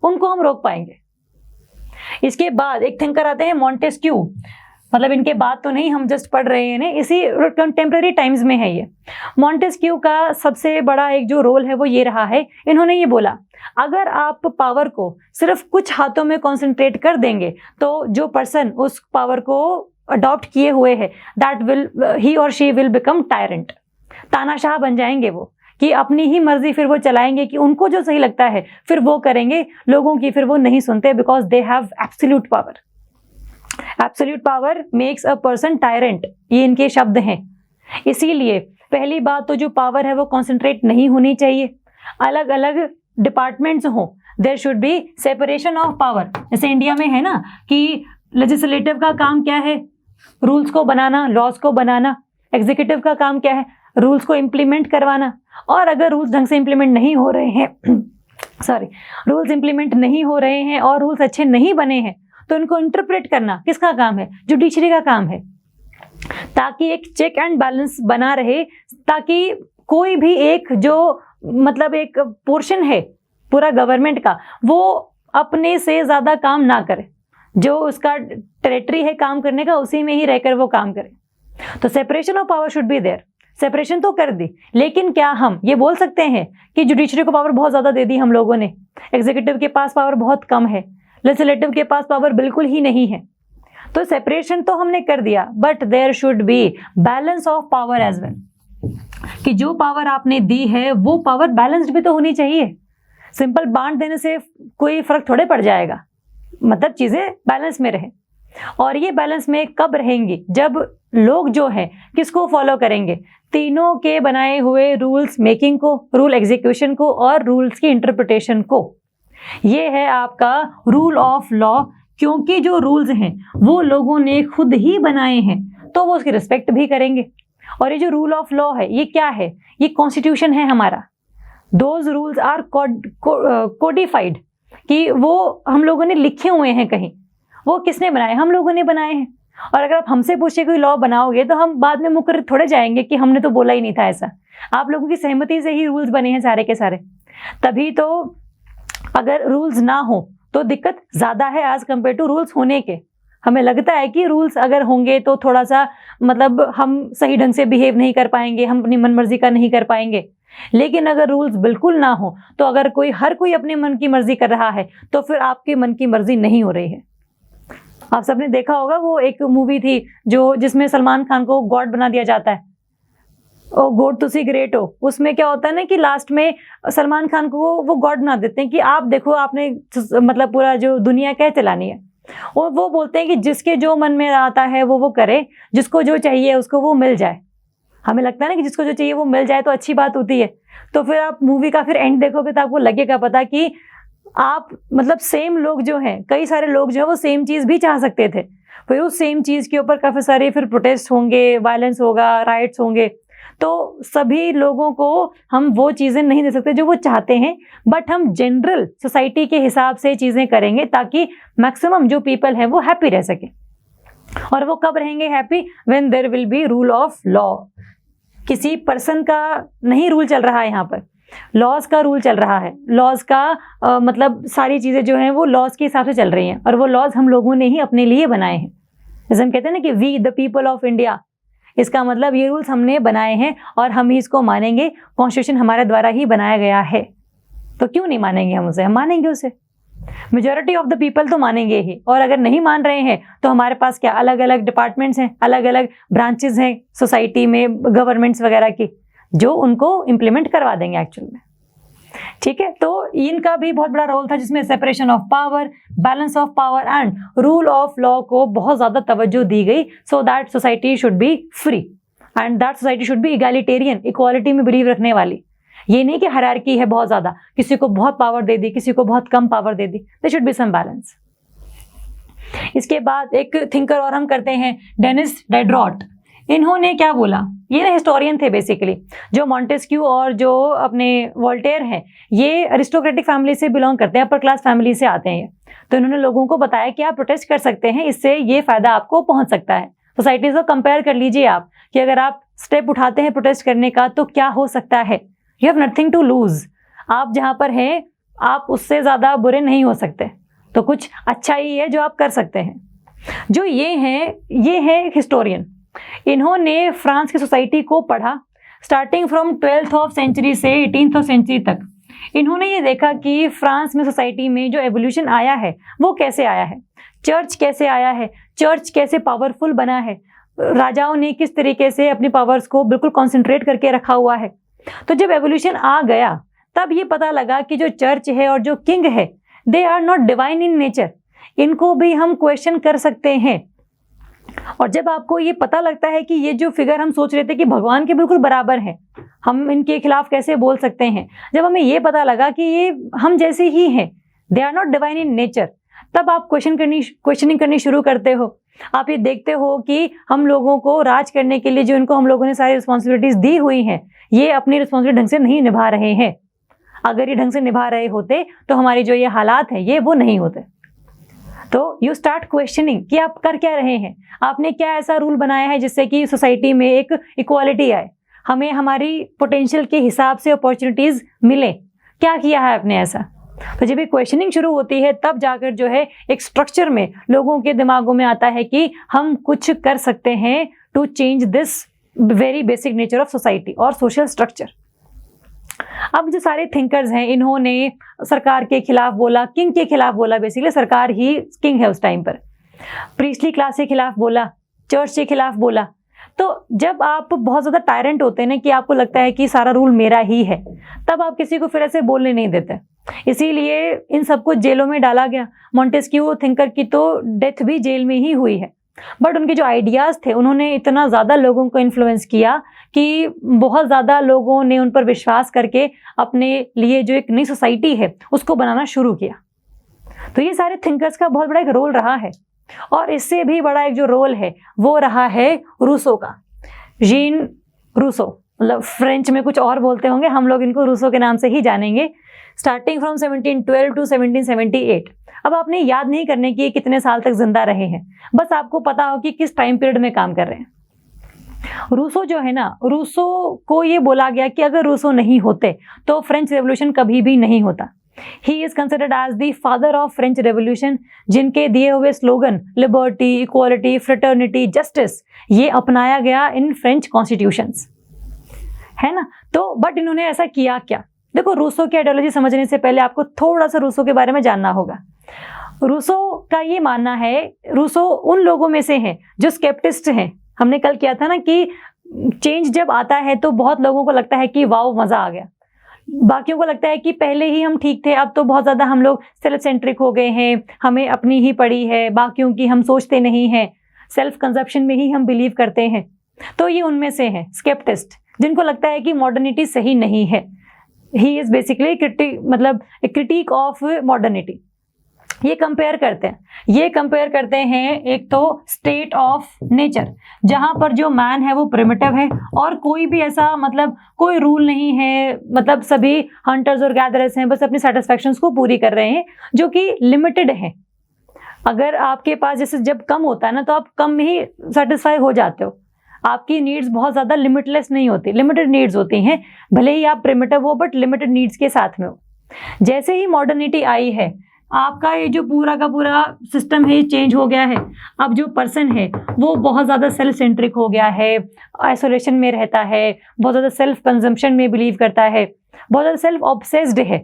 उनको हम रोक पाएंगे। इसके बाद एक थिंकर आते हैं मॉन्टेस्क्यू, मतलब इनके बाद तो नहीं, हम जस्ट पढ़ रहे हैं, इसी कंटेम्प्रेरी टाइम्स में है ये। मॉन्टेस्क्यू का सबसे बड़ा एक जो रोल है वो ये रहा है, इन्होंने ये बोला अगर आप पावर को सिर्फ कुछ हाथों में कॉन्सेंट्रेट कर देंगे तो जो पर्सन उस पावर को अडॉप्ट किए हुए हैं, दैट विल ही और शी विल बिकम टायरेंट। तानाशाह बन जाएंगे वो, कि अपनी ही मर्जी फिर वो चलाएंगे, कि उनको जो सही लगता है फिर वो करेंगे, लोगों की फिर वो नहीं सुनते, because they have absolute power. Absolute power makes a person tyrant, ये इनके शब्द हैं। इसीलिए पहली बात तो जो पावर है वो कॉन्सेंट्रेट नहीं होनी चाहिए, अलग अलग डिपार्टमेंट्स हों, there should be separation of power. जैसे इंडिया में है ना कि लेजिस्लेटिव का काम क्या है, रूल्स को बनाना, लॉज को बनाना। एग्जीक्यूटिव का काम क्या है, रूल्स को इम्प्लीमेंट करवाना। और अगर रूल्स ढंग से इम्प्लीमेंट नहीं हो रहे हैं रूल्स इम्प्लीमेंट नहीं हो रहे हैं और रूल्स अच्छे नहीं बने हैं, तो उनको इंटरप्रेट करना किसका काम है, जुडिशरी का काम है, ताकि एक चेक एंड बैलेंस बना रहे, ताकि कोई भी एक जो मतलब एक पोर्शन है पूरा गवर्नमेंट का, वो अपने से ज्यादा काम ना करे, जो उसका टेरिटरी है काम करने का उसी में ही रहकर वो काम करे। तो separation of power should be there. Separation तो कर दी, लेकिन क्या हम ये बोल सकते हैं कि जुडिशरी को पावर बहुत ज्यादा दे दी हम लोगों ने, एग्जीक्यूटिव के पास पावर बहुत कम है, लेजिस्लेटिव के पास पावर बिल्कुल ही नहीं है? तो सेपरेशन तो हमने कर दिया, but there should be balance of power as well, कि जो पावर आपने दी है वो पावर बैलेंस्ड भी तो होनी चाहिए। सिंपल बांट देने से कोई फर्क थोड़े पड़ जाएगा, मतलब चीजें बैलेंस में रहे। और ये बैलेंस में कब रहेंगी, जब लोग जो है किसको फॉलो करेंगे, तीनों के बनाए हुए रूल्स मेकिंग को, रूल एग्जीक्यूशन को और रूल्स की इंटरप्रिटेशन को। ये है आपका रूल ऑफ लॉ, क्योंकि जो रूल्स हैं वो लोगों ने खुद ही बनाए हैं, तो वो उसकी रिस्पेक्ट भी करेंगे। और ये जो रूल ऑफ लॉ है ये क्या है, ये कॉन्स्टिट्यूशन है हमारा। दोज रूल्स आर कोडिफाइड, कि वो हम लोगों ने लिखे हुए हैं कहीं। वो किसने बनाए, हम लोगों ने बनाए हैं। और अगर आप हमसे पूछे कोई लॉ बनाओगे तो हम बाद में मुकर थोड़े जाएंगे कि हमने तो बोला ही नहीं था ऐसा। आप लोगों की सहमति से ही रूल्स बने हैं सारे के सारे। तभी तो अगर रूल्स ना हो तो दिक्कत ज्यादा है एज कंपेयर टू रूल्स होने के। हमें लगता है कि रूल्स अगर होंगे तो थोड़ा सा मतलब हम सही ढंग से बिहेव नहीं कर पाएंगे, हम अपनी मनमर्जी का नहीं कर पाएंगे। लेकिन अगर रूल्स बिल्कुल ना हो तो अगर हर कोई अपने मन की मर्जी कर रहा है तो फिर आपके मन की मर्जी नहीं हो रही है। आप सबने देखा होगा वो एक मूवी थी जिसमें सलमान खान को गॉड बना दिया जाता है, ओ गॉड तुसी ग्रेट हो। उसमें क्या होता है ना कि लास्ट में सलमान खान को वो गॉड बना देते हैं कि आप देखो आपने मतलब पूरा जो दुनिया क्या चलानी है। और वो बोलते हैं कि जिसके जो मन में आता है वो करे, जिसको जो चाहिए उसको वो मिल जाए। हमें लगता है ना कि जिसको जो चाहिए वो मिल जाए तो अच्छी बात होती है। तो फिर आप मूवी का फिर एंड देखोगे तो आपको लगेगा पता कि आप मतलब सेम लोग जो हैं, कई सारे लोग जो है वो सेम चीज भी चाह सकते थे, फिर उस सेम चीज के ऊपर काफी सारे फिर प्रोटेस्ट होंगे, वायलेंस होगा, राइट्स होंगे। तो सभी लोगों को हम वो चीजें नहीं दे सकते जो वो चाहते हैं, बट हम जनरल सोसाइटी के हिसाब से चीजें करेंगे ताकि मैक्सिमम जो पीपल हैं वो हैप्पी रह सके। और वो कब रहेंगे happy, when there will be rule of law. किसी पर्सन का नहीं रूल चल रहा है, यहाँ पर लॉज का रूल चल रहा है। लॉज का मतलब सारी चीजें जो हैं वो लॉज के हिसाब से चल रही हैं, और वो लॉज हम लोगों ने ही अपने लिए बनाए हैं। जैसे हम कहते हैं ना कि we the people of India, इसका मतलब ये रूल्स हमने बनाए हैं और हम ही इसको मानेंगे। कॉन्स्टिट्यूशन हमारे द्वारा ही बनाया गया है, तो क्यों नहीं मानेंगे हम उसे, हम मानेंगे उसे। मेजॉरिटी ऑफ द पीपल तो मानेंगे ही, और अगर नहीं मान रहे हैं तो हमारे पास क्या अलग अलग डिपार्टमेंट्स हैं, अलग अलग ब्रांचेस हैं सोसाइटी में, गवर्नमेंट्स वगैरह की, जो उनको इम्प्लीमेंट करवा देंगे एक्चुअल में। ठीक है, तो इनका भी बहुत बड़ा रोल था जिसमें separation of power, balance of power and rule of law को बहुत ज्यादा तवज्जो दी गई, so that society should be free and that society should be egalitarian, equality में बिलीव रखने वाली। ये नहीं कि हायरार्की है बहुत ज्यादा, किसी को बहुत पावर दे दी, किसी को बहुत कम पावर दे दी। There should be some balance. इसके बाद एक थिंकर और हम करते हैं, डेनिस डाइड्रॉट। इन्होंने क्या बोला, ये ना हिस्टोरियन थे बेसिकली, जो मॉन्टेस्क्यू और जो अपने वोल्टेयर हैं ये अरिस्टोक्रेटिक फैमिली से बिलोंग करते हैं, अपर क्लास फैमिली से आते हैं। तो इन्होंने लोगों को बताया कि आप प्रोटेस्ट कर सकते हैं, इससे ये फायदा आपको पहुंच सकता है। सोसाइटीज को कंपेयर कर लीजिए आप कि अगर आप स्टेप उठाते हैं प्रोटेस्ट करने का तो क्या हो सकता है। You have nothing to lose. आप जहां पर हैं आप उससे ज्यादा बुरे नहीं हो सकते, तो कुछ अच्छा ही है जो आप कर सकते हैं। जो ये है हिस्टोरियन। इन्होंने फ्रांस की सोसाइटी को पढ़ा starting from 12th of century से 18th ऑफ सेंचुरी तक। इन्होंने ये देखा कि फ्रांस में सोसाइटी में जो एवोल्यूशन आया है वो कैसे आया है, चर्च कैसे आया है, चर्च कैसे पावरफुल बना है, राजाओं ने किस तरीके से अपनी पावर्स को बिल्कुल कॉन्सेंट्रेट करके रखा हुआ है। तो जब एवोल्यूशन आ गया तब ये पता लगा कि जो चर्च है और जो किंग है, they are not divine in nature, इनको भी हम क्वेश्चन कर सकते हैं। और जब आपको ये पता लगता है कि ये जो फिगर हम सोच रहे थे कि भगवान के बिल्कुल बराबर हैं, हम इनके खिलाफ कैसे बोल सकते हैं, जब हमें ये पता लगा कि ये हम जैसे ही हैं, they are not divine in nature, तब आप क्वेश्चनिंग करनी शुरू करते हो। आप ये देखते हो कि हम लोगों को राज करने के लिए जो इनको हम लोगों ने सारी रिस्पॉन्सिबिलिटीज दी हुई हैं, ये अपनी रिस्पॉन्सिबिलिटी ढंग से नहीं निभा रहे हैं। अगर ये ढंग से निभा रहे होते तो हमारी जो ये हालात है ये वो नहीं होते। तो यू स्टार्ट क्वेश्चनिंग कि आप कर क्या रहे हैं, आपने क्या ऐसा रूल बनाया है जिससे कि सोसाइटी में एक इक्वालिटी आए, हमें हमारी पोटेंशियल के हिसाब से अपॉर्चुनिटीज मिले, क्या किया है आपने ऐसा। तो जब ये क्वेश्चनिंग शुरू होती है तब जाकर जो है एक स्ट्रक्चर में लोगों के दिमागों में आता है कि हम कुछ कर सकते हैं to change this very basic nature of society और सोशल स्ट्रक्चर। अब जो सारे थिंकर्स हैं, इन्होंने सरकार के खिलाफ बोला, किंग के खिलाफ बोला, बेसिकली सरकार ही किंग है उस टाइम पर, प्रीस्टली क्लास के खिलाफ बोला, चर्च के खिलाफ बोला। तो जब आप बहुत ज़्यादा टायरेंट होते हैं ना कि आपको लगता है कि सारा रूल मेरा ही है, तब आप किसी को फिर ऐसे बोलने नहीं देते। इसीलिए इन सबको जेलों में डाला गया। मॉन्टेस्क्यू थिंकर की तो डेथ भी जेल में ही हुई है, बट उनके जो आइडियाज़ थे उन्होंने इतना ज़्यादा लोगों को इन्फ्लुएंस किया कि बहुत ज़्यादा लोगों ने उन पर विश्वास करके अपने लिए जो एक नई सोसाइटी है उसको बनाना शुरू किया। तो ये सारे थिंकर्स का बहुत बड़ा एक रोल रहा है। और इससे भी बड़ा एक जो रोल है वो रहा है रूसो का, जीन रूसो, मतलब फ्रेंच में कुछ और बोलते होंगे, हम लोग इनको रूसो के नाम से ही जानेंगे। Starting from 1712 to 1778। अब आपने याद नहीं करने की कितने साल तक जिंदा रहे हैं, बस आपको पता हो कि किस टाइम पीरियड में काम कर रहे हैं। रूसो जो है ना, रूसो को ये बोला गया कि अगर रूसो नहीं होते तो फ्रेंच रेवोल्यूशन कभी भी नहीं होता। He is considered as the father of French revolution, जिनके दिए हुए slogan liberty, equality, fraternity, justice, ये अपनाया गया इन फ्रेंच कॉन्स्टिट्यूशंस, है ना। तो बट इन्होंने ऐसा किया क्या? देखो, रूसो की आइडियोलॉजी समझने से पहले आपको थोड़ा सा रूसो के बारे में जानना होगा। रूसो का ये मानना है, रूसो उन लोगों में से हैं जो स्केप्टिस्ट हैं। हमने कल किया था ना कि चेंज जब आता है तो बहुत लोगों को लगता है कि वाओ मजा आ गया, बाकियों को लगता है कि पहले ही हम ठीक थे, अब तो बहुत ज़्यादा हम लोग सेल्फ सेंट्रिक हो गए हैं, हमें अपनी ही पड़ी है, बाकियों की हम सोचते नहीं हैं, सेल्फ कंजप्शन में ही हम बिलीव करते हैं। तो ये उनमें से हैं स्केप्टिस्ट, जिनको लगता है कि मॉडर्निटी सही नहीं है। He is basically critic of modernity. ये कंपेयर करते हैं एक तो स्टेट ऑफ नेचर, जहां पर जो मैन है वो प्रिमिटिव है और कोई भी ऐसा कोई रूल नहीं है, सभी हंटर्स और गैदरर्स हैं, बस अपनी सेटिस्फैक्शंस को पूरी कर रहे हैं जो कि लिमिटेड है। अगर आपके पास जैसे जब कम होता है ना तो आप कम में ही सेटिस्फाई हो जाते हो, आपकी नीड्स बहुत ज़्यादा लिमिटलेस नहीं होती, लिमिटेड नीड्स होती हैं, भले ही आप प्रिमिटिव हो बट लिमिटेड नीड्स के साथ में हो। जैसे ही मॉडर्निटी आई है, आपका ये जो पूरा का पूरा सिस्टम है ये चेंज हो गया है। अब जो पर्सन है वो बहुत ज़्यादा सेल्फ सेंट्रिक हो गया है, आइसोलेशन में रहता है, बहुत ज़्यादा सेल्फ कंजम्पशन में बिलीव करता है, बहुत ज़्यादा सेल्फ ऑब्सेस्ड है।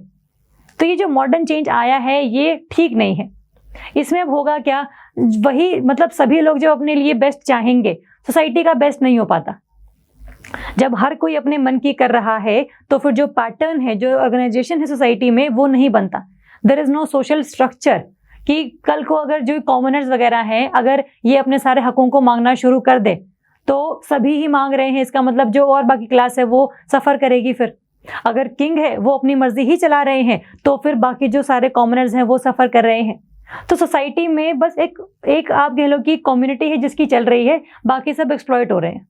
तो ये जो मॉडर्न चेंज आया है ये ठीक नहीं है। इसमें अब होगा क्या, वही सभी लोग जो अपने लिए बेस्ट चाहेंगे, सोसाइटी का बेस्ट नहीं हो पाता। जब हर कोई अपने मन की कर रहा है तो फिर जो पैटर्न है, जो ऑर्गेनाइजेशन है सोसाइटी में, वो नहीं बनता। There is no social structure कि कल को अगर जो कॉमनर्स वगैरह हैं, अगर ये अपने सारे हकों को मांगना शुरू कर दे तो सभी ही मांग रहे हैं, इसका जो और बाकी क्लास है वो सफ़र करेगी। फिर अगर किंग है वो अपनी मर्जी ही चला रहे हैं तो फिर बाकी जो सारे कॉमनर्स हैं वो सफ़र कर रहे हैं। तो सोसाइटी में बस एक आप कह लो कि कम्युनिटी है जिसकी चल रही है, बाकी सब एक्सप्लॉइट हो रहे हैं।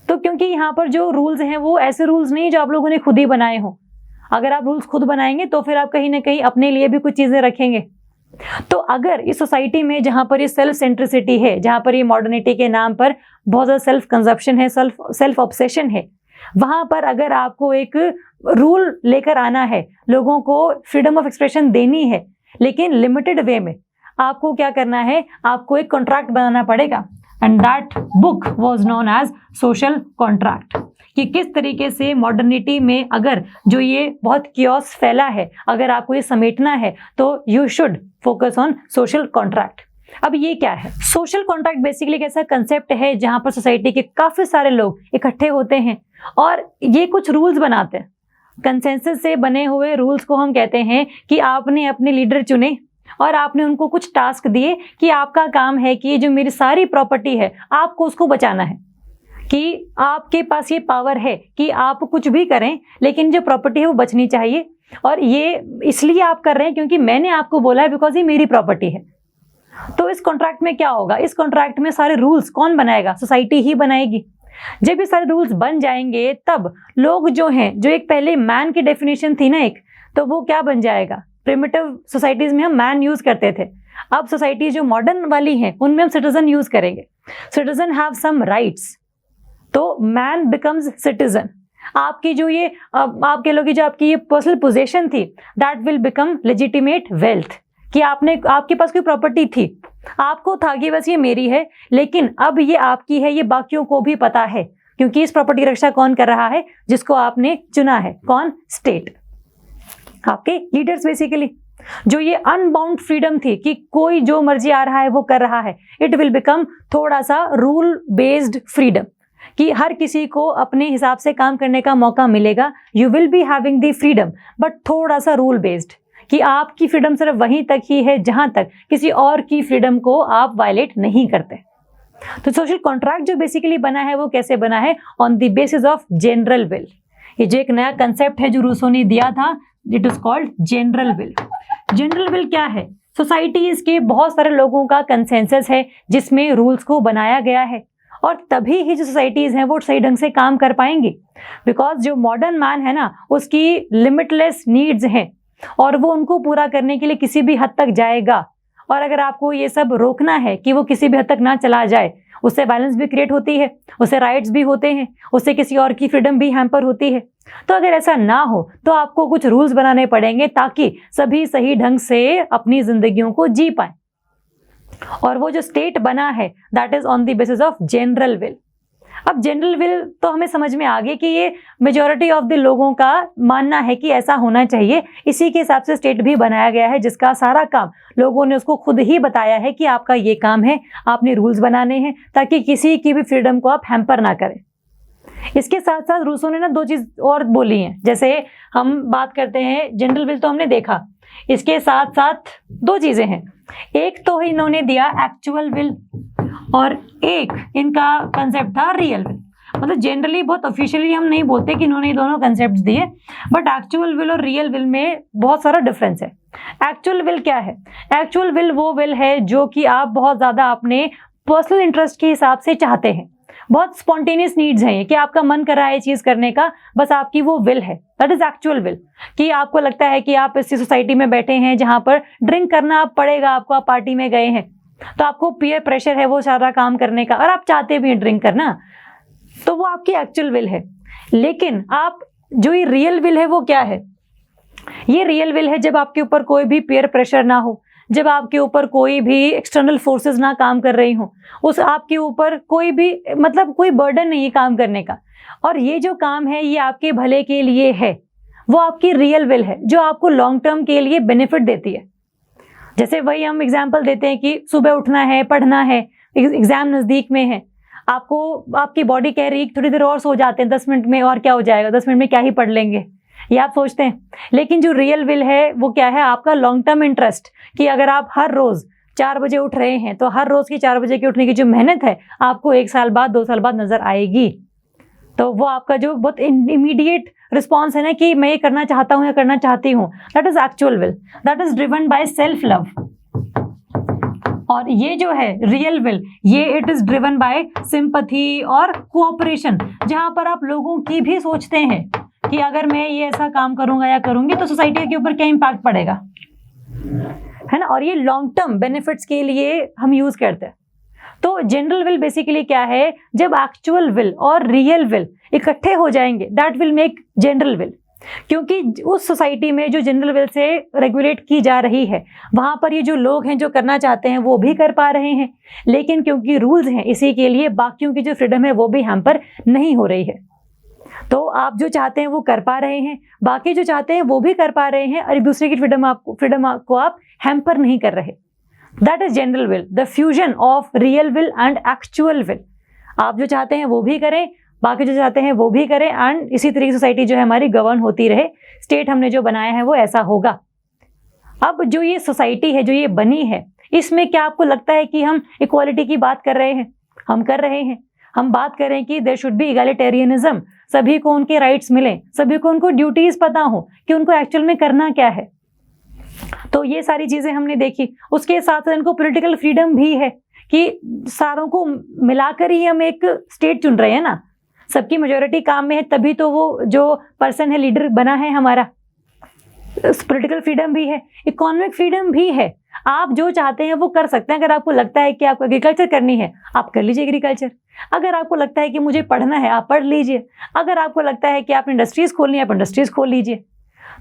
तो क्योंकि यहाँ पर जो रूल्स हैं वो ऐसे रूल्स नहीं जो आप लोगों ने खुद ही बनाए हों। अगर आप रूल्स खुद बनाएंगे तो फिर आप कहीं ना कहीं अपने लिए भी कुछ चीज़ें रखेंगे। तो अगर इस सोसाइटी में जहाँ पर ये सेल्फ सेंट्रिसिटी है, जहाँ पर ये मॉडर्निटी के नाम पर बहुत ज़्यादा सेल्फ कंजप्शन है, सेल्फ ऑब्सेशन है, वहाँ पर अगर आपको एक रूल लेकर आना है, लोगों को फ्रीडम ऑफ एक्सप्रेशन देनी है, लेकिन लिमिटेड वे में, आपको क्या करना है, आपको एक कॉन्ट्रैक्ट बनाना पड़ेगा। And that book was known as social contract. कि किस तरीके से मॉडर्निटी में अगर जो ये बहुत कियोस फैला है, अगर आपको ये समेटना है तो you should focus on social contract. अब ये क्या है? सोशल कॉन्ट्रैक्ट बेसिकली एक ऐसा कंसेप्ट है जहां पर सोसाइटी के काफी सारे लोग इकट्ठे होते हैं और ये कुछ रूल्स बनाते हैं। कंसेंसस से बने हुए रूल्स को हम कहते हैं कि आपने अपने लीडर चुने और आपने उनको कुछ टास्क दिए कि आपका काम है कि जो मेरी सारी प्रॉपर्टी है आपको उसको बचाना है, कि आपके पास ये पावर है कि आप कुछ भी करें लेकिन जो प्रॉपर्टी है वो बचनी चाहिए, और ये इसलिए आप कर रहे हैं क्योंकि मैंने आपको बोला है, बिकॉज ये मेरी प्रॉपर्टी है। तो इस कॉन्ट्रैक्ट में क्या होगा? इस कॉन्ट्रैक्ट में सारे रूल्स कौन बनाएगा? सोसाइटी ही बनाएगी। जब ये सारे रूल्स बन जाएंगे तब लोग जो हैं, जो एक पहले मैन की डेफिनेशन थी ना एक, तो वो क्या बन जाएगा? प्रिमिटिव सोसाइटीज में हम मैन यूज करते थे, अब सोसाइटी जो मॉडर्न वाली हैं उनमें हम सिटीजन यूज करेंगे। सिटीजन हैव सम राइट्स, तो मैन बिकम्स सिटीजन। आपकी जो ये आप कह लो कि जो आपकी ये पर्सनल पोजीशन थी, that will become legitimate wealth, कि आपके पास कोई प्रॉपर्टी थी, आपको था कि बस ये मेरी है, लेकिन अब ये आपकी है, ये बाकियों को भी पता है, क्योंकि इस प्रॉपर्टी की रक्षा कौन कर रहा है? जिसको आपने चुना है। कौन? स्टेट, आपके लीडर्स बेसिकली। जो ये अनबाउंड फ्रीडम थी कि कोई जो मर्जी आ रहा है वो कर रहा है, इट विल बिकम थोड़ा सा रूल बेस्ड फ्रीडम, कि हर किसी को अपने हिसाब से काम करने का मौका मिलेगा। You will be having the freedom but थोड़ा सा रूल बेस्ड, कि आपकी फ्रीडम सिर्फ वहीं तक ही है जहां तक किसी और की फ्रीडम को आप वायलेट नहीं करते। तो सोशल कॉन्ट्रैक्ट जो बेसिकली बना है वो कैसे बना है? On the basis of general will. ये जो एक नया कंसेप्ट है जो रूसो ने दिया था, it is called general will. General will क्या है? सोसाइटीज के बहुत सारे लोगों का कंसेंसस है जिसमें रूल्स को बनाया गया है, और तभी ही जो सोसाइटीज हैं वो सही ढंग से काम कर पाएंगी। बिकॉज जो मॉडर्न मैन है ना, उसकी लिमिटलेस नीड्स हैं और वो उनको पूरा करने के लिए किसी भी हद तक जाएगा। और अगर आपको ये सब रोकना है कि वो किसी भी हद तक ना चला जाए, उससे वायलेंस भी क्रिएट होती है, उससे राइट्स भी होते हैं, उससे किसी और की फ्रीडम भी हैम्पर होती है। तो अगर ऐसा ना हो तो आपको कुछ रूल्स बनाने पड़ेंगे ताकि सभी सही ढंग से अपनी जिंदगियों को जी पाए। और वो जो स्टेट बना है that is on the basis of general will. अब जनरल विल तो हमें समझ में आ गई कि ये मेजॉरिटी ऑफ द लोगों का मानना है कि ऐसा होना चाहिए, इसी के हिसाब से स्टेट भी बनाया गया है जिसका सारा काम लोगों ने उसको खुद ही बताया है कि आपका ये काम है, आपने रूल्स बनाने हैं ताकि किसी की भी फ्रीडम को आप हैम्पर ना करें। इसके साथ साथ रूसो ने ना दो चीज और बोली हैं। जैसे हम बात करते हैं जनरल विल तो हमने देखा, इसके साथ साथ दो चीजें हैं। एक तो इन्होंने दिया एक्चुअल विल और एक इनका कंसेप्ट था रियल विल। मतलब जनरली बहुत ऑफिशियली हम नहीं बोलते कि इन्होंने ये दोनों कंसेप्ट दिए, बट एक्चुअल विल और रियल विल में बहुत सारा डिफरेंस है। एक्चुअल विल क्या है? एक्चुअल विल वो विल है जो कि आप बहुत ज्यादा अपने पर्सनल इंटरेस्ट के हिसाब से चाहते हैं, बहुत स्पॉन्टेनियस नीड्स हैं ये, कि आपका मन कर रहा है ये चीज करने का, बस आपकी वो विल है, दैट इज एक्चुअल विल। कि आपको लगता है कि आप इसी सोसाइटी में बैठे हैं जहां पर ड्रिंक करना पड़ेगा आपको, आप पार्टी में गए हैं तो आपको पीयर प्रेशर है वो सारा काम करने का, और आप चाहते भी हैं ड्रिंक करना, तो वो आपकी एक्चुअल विल है। लेकिन आप जो ये रियल विल है वो क्या है? ये रियल विल है जब आपके ऊपर कोई भी पीयर प्रेशर ना हो, जब आपके ऊपर कोई भी एक्सटर्नल फोर्सेस ना काम कर रही हो, उस आपके ऊपर कोई भी मतलब कोई बर्डन नहीं है काम करने का, और ये जो काम है ये आपके भले के लिए है, वो आपकी रियल विल है जो आपको लॉन्ग टर्म के लिए बेनिफिट देती है। जैसे वही हम एग्जाम्पल देते हैं कि सुबह उठना है, पढ़ना है, एग्जाम नजदीक में है, आपको आपकी बॉडी कह रही है थोड़ी देर और सो जाते हैं 10 मिनट में, और क्या हो जाएगा 10 मिनट में क्या ही पढ़ लेंगे, ये आप सोचते हैं। लेकिन जो रियल विल है वो क्या है? आपका लॉन्ग टर्म इंटरेस्ट, कि अगर आप हर रोज 4 बजे उठ रहे हैं तो हर रोज की 4 बजे की उठने की जो मेहनत है आपको 1 साल बाद 2 साल बाद नजर आएगी। तो वो आपका जो बहुत इमीडिएट रिस्पॉन्स है ना कि मैं ये करना चाहता हूँ या करना चाहती हूँ, that is actual will, that is driven by self love. और ये जो है रियल विल, ये it is driven by sympathy और कोऑपरेशन, जहां पर आप लोगों की भी सोचते हैं कि अगर मैं ये ऐसा काम करूंगा या करूंगी तो सोसाइटी के ऊपर क्या इम्पैक्ट पड़ेगा, है ना। और ये लॉन्ग टर्म बेनिफिट्स के लिए हम यूज करते हैं। तो जनरल विल बेसिकली क्या है? जब एक्चुअल विल और रियल विल इकट्ठे हो जाएंगे that will make general will. क्योंकि उस सोसाइटी में जो जनरल विल से रेगुलेट की जा रही है वहां पर ये जो लोग हैं जो करना चाहते हैं वो भी कर पा रहे हैं, लेकिन क्योंकि रूल्स हैं इसी के लिए बाकियों की जो फ्रीडम है वो भी हैम्पर नहीं हो रही है। तो आप जो चाहते हैं वो कर पा रहे हैं, बाकी जो चाहते हैं वो भी कर पा रहे हैं, और एक दूसरे की फ्रीडम को आप हैम्पर नहीं कर रहे। That is general will, the fusion of real will and actual will. आप जो चाहते हैं वो भी करें, बाकी जो चाहते हैं वो भी करें, एंड इसी तरीके सोसाइटी जो है हमारी गवर्न होती रहे। स्टेट हमने जो बनाया है वो ऐसा होगा। अब जो ये सोसाइटी है, जो ये बनी है, इसमें क्या आपको लगता है कि हम इक्वालिटी की बात कर रहे हैं? हम कर रहे हैं। हम बात करें कि देयर शुड बी इगैलिटेरियनिज्म, सभी को उनके राइट्स मिले, सभी को उनको ड्यूटीज पता हो कि उनको एक्चुअल में करना क्या है। तो ये सारी चीजें हमने देखी। उसके साथ साथ इनको पॉलिटिकल फ्रीडम भी है कि सारों को मिलाकर ही हम एक स्टेट चुन रहे हैं ना, सबकी मेजोरिटी काम में है, तभी तो वो जो पर्सन है लीडर बना है हमारा। पॉलिटिकल फ्रीडम भी है, इकोनॉमिक फ्रीडम भी है। आप जो चाहते हैं वो कर सकते हैं। अगर आपको लगता है कि आपको एग्रीकल्चर करनी है, आप कर लीजिए एग्रीकल्चर। अगर आपको लगता है कि मुझे पढ़ना है, आप पढ़ लीजिए। अगर आपको लगता है कि आप इंडस्ट्रीज खोलनी है, आप इंडस्ट्रीज खोल लीजिए।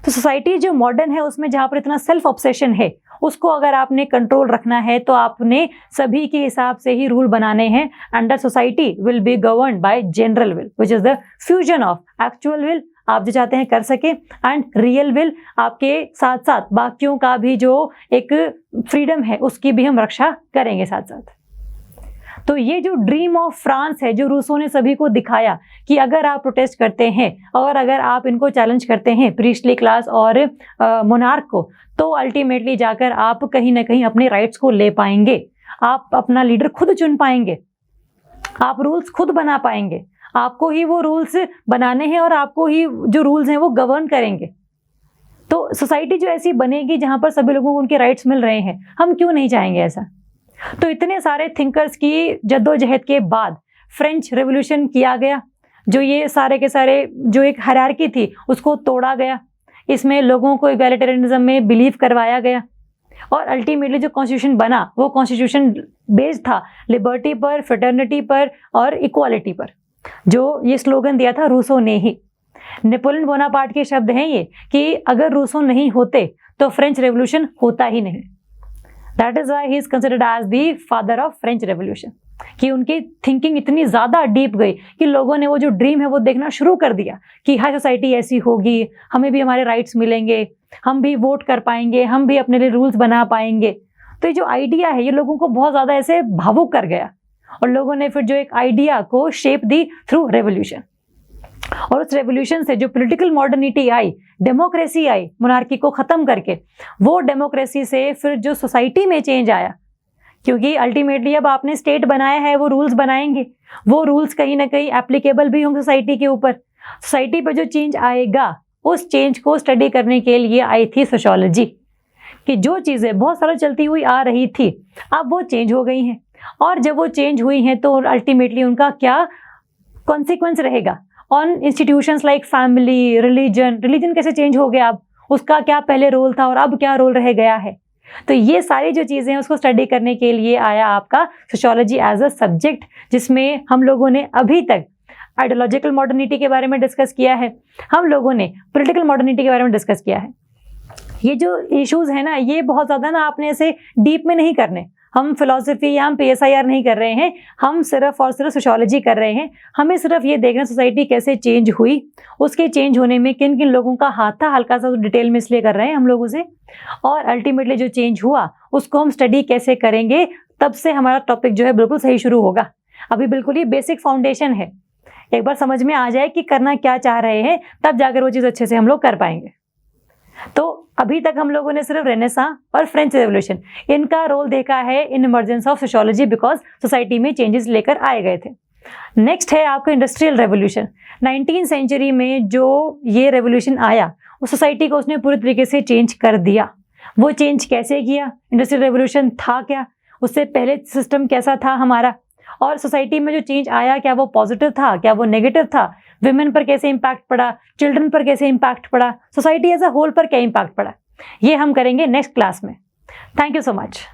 तो सोसाइटी जो मॉडर्न है उसमें जहाँ पर इतना सेल्फ ऑब्सेशन है, उसको अगर आपने कंट्रोल रखना है तो आपने सभी के हिसाब से ही रूल बनाने हैं। And the society will be governed bye general will which is the fusion of actual will, आप जो चाहते हैं कर सके, एंड रियल विल, आपके साथ साथ बाकियों का भी जो एक फ्रीडम है उसकी भी हम रक्षा करेंगे साथ साथ। तो ये जो ड्रीम ऑफ फ्रांस है, जो रूसो ने सभी को दिखाया कि अगर आप प्रोटेस्ट करते हैं और अगर आप इनको चैलेंज करते हैं, प्रीस्टली क्लास और मोनार्क को, तो अल्टीमेटली जाकर आप कहीं ना कहीं अपने राइट्स को ले पाएंगे। आप अपना लीडर खुद चुन पाएंगे, आप रूल्स खुद बना पाएंगे। आपको ही वो रूल्स बनाने हैं और आपको ही जो रूल्स हैं वो गवर्न करेंगे। तो सोसाइटी जो ऐसी बनेगी जहां पर सभी लोगों को उनके राइट्स मिल रहे हैं, हम क्यों नहीं चाहेंगे ऐसा। तो इतने सारे थिंकर्स की जद्दोजहद के बाद फ्रेंच रेवोल्यूशन किया गया, जो ये सारे के सारे जो एक हायरार्की थी उसको तोड़ा गया। इसमें लोगों को इगैलिटेरियनिज्म में बिलीव करवाया गया और अल्टीमेटली जो कॉन्स्टिट्यूशन बना वो कॉन्स्टिट्यूशन बेस्ड था लिबर्टी पर, फ्रेटर्निटी पर और इक्वालिटी पर। जो ये स्लोगन दिया था रूसो ने ही। नेपोलियन बोनापार्ट के शब्द हैं ये कि अगर रूसो नहीं होते तो फ्रेंच रेवोल्यूशन होता ही नहीं। That is why he is considered as the father of French revolution, कि उनकी थिंकिंग इतनी ज्यादा डीप गई कि लोगों ने वो जो ड्रीम है वो देखना शुरू कर दिया कि हाई सोसाइटी ऐसी होगी, हमें भी हमारे राइट्स मिलेंगे, हम भी वोट कर पाएंगे, हम भी अपने लिए रूल्स बना पाएंगे। तो ये जो आइडिया है ये लोगों को बहुत ज्यादा ऐसे भावुक कर गया और लोगों ने फिर जो एक आइडिया को शेप दी थ्रू रेवोल्यूशन। और उस रेवोल्यूशन से जो पॉलिटिकल मॉडर्निटी आई, डेमोक्रेसी आई, मोनार्की को खत्म करके, वो डेमोक्रेसी से फिर जो सोसाइटी में चेंज आया, क्योंकि अल्टीमेटली अब आपने स्टेट बनाया है, वो रूल्स बनाएंगे, वो रूल्स कहीं ना कहीं एप्लीकेबल भी होंगे सोसाइटी के ऊपर। सोसाइटी पर जो चेंज आएगा उस चेंज को स्टडी करने के लिए आई थी सोशियोलॉजी, कि जो चीजें बहुत सालों चलती हुई आ रही थी अब वो चेंज हो गई हैं, और जब वो चेंज हुई हैं तो अल्टीमेटली उनका क्या कॉन्सिक्वेंस रहेगा on institutions like family, religion कैसे चेंज हो गया, अब उसका क्या पहले रोल था और अब क्या रोल रह गया है। तो ये सारी जो चीज़ें हैं उसको स्टडी करने के लिए आया आपका सोशियोलॉजी एज अ सब्जेक्ट, जिसमें हम लोगों ने अभी तक आइडियोलॉजिकल मॉडर्निटी के बारे में डिस्कस किया है, हम लोगों ने पॉलिटिकल मॉडर्निटी के बारे में डिस्कस किया है। ये जो इश्यूज है ना, ये बहुत ज़्यादा ना आपने ऐसे डीप में नहीं करने। हम फिलॉसफी या हम PSIR नहीं कर रहे हैं, हम सिर्फ और सिर्फ सोशियोलॉजी कर रहे हैं। हमें सिर्फ ये देखना सोसाइटी कैसे चेंज हुई, उसके चेंज होने में किन किन लोगों का हाथ था, हल्का सा डिटेल में इसलिए कर रहे हैं हम लोग उसे, और अल्टीमेटली जो चेंज हुआ उसको हम स्टडी कैसे करेंगे। तब से हमारा टॉपिक जो है बिल्कुल सही शुरू होगा। अभी बिल्कुल ये बेसिक फाउंडेशन है, एक बार समझ में आ जाए कि करना क्या चाह रहे हैं, तब जाकर वो चीज़ अच्छे से हम लोग कर पाएंगे। तो अभी तक हम लोगों ने सिर्फ रेनेसां और फ्रेंच रेवोल्यूशन इनका रोल देखा है in emergence of sociology, because society में चेंजेस लेकर आए गए थे। नेक्स्ट है आपका इंडस्ट्रियल रेवोल्यूशन। 19th सेंचुरी में जो ये रेवोल्यूशन आया उस सोसाइटी को उसने पूरी तरीके से चेंज कर दिया। वो चेंज कैसे किया, इंडस्ट्रियल रेवोल्यूशन था क्या, उससे पहले सिस्टम कैसा था हमारा, और सोसाइटी में जो चेंज आया क्या वो पॉजिटिव था, क्या वो नेगेटिव था, विमेन पर कैसे इम्पैक्ट पड़ा, चिल्ड्रन पर कैसे इम्पैक्ट पड़ा, सोसाइटी एज अ होल पर क्या इम्पैक्ट पड़ा, ये हम करेंगे नेक्स्ट क्लास में। Thank you so much.